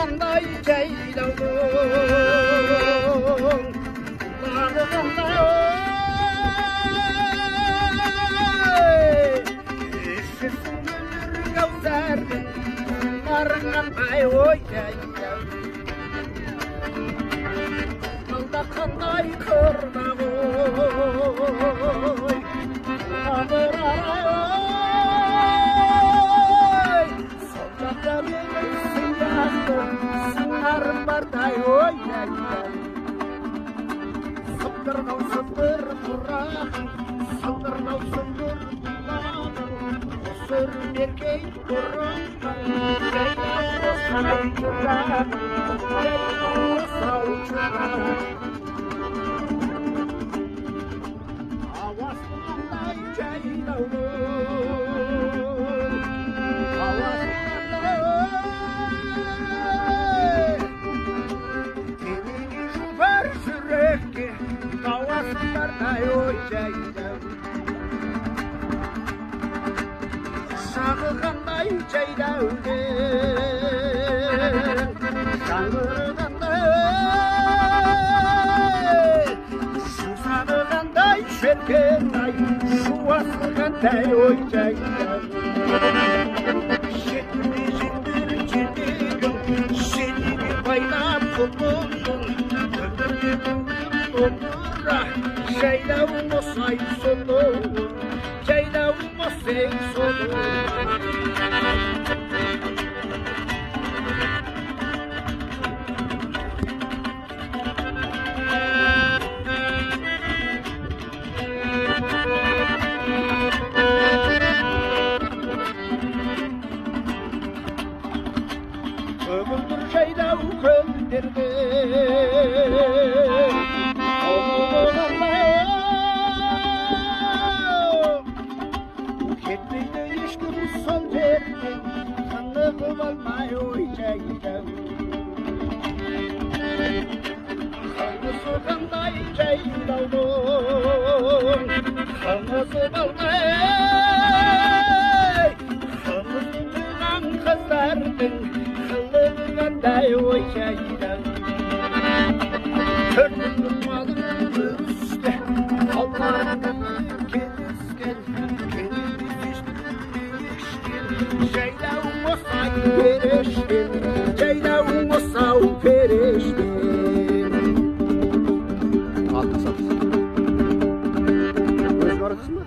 қандай жайлаудың бағы қандай іші сүмір кәусардың нарың қандай ой жайлау алда қандай қырда ғой сыңарым бардай ой сылдырнау сылдыр құрақ сылдырнау сылдыр құлағым сұр меркей бұрын ауасы қандай ой жайлау шағы қандай жайлаудың жаңғыры қандай жусаны қандай шеркен ай шуасы қандай ой жайлау жетті жетегің жетеге байлап құлыңның жайлауым осай солу жайлауым осай солу көгілдір жайлау көлдерде кетпейді ешкім сол жерден тынығып алмай ой жайлау қыңызы қандай жайлаудың қыңызы қандай қыңызы туған қыздардың қылығы қандай ой жайлау төртінің малын өрісте алланың келіскен жайлауым осау перештен жайлауым осау перештен алтын сатыс өзің арадысың ба?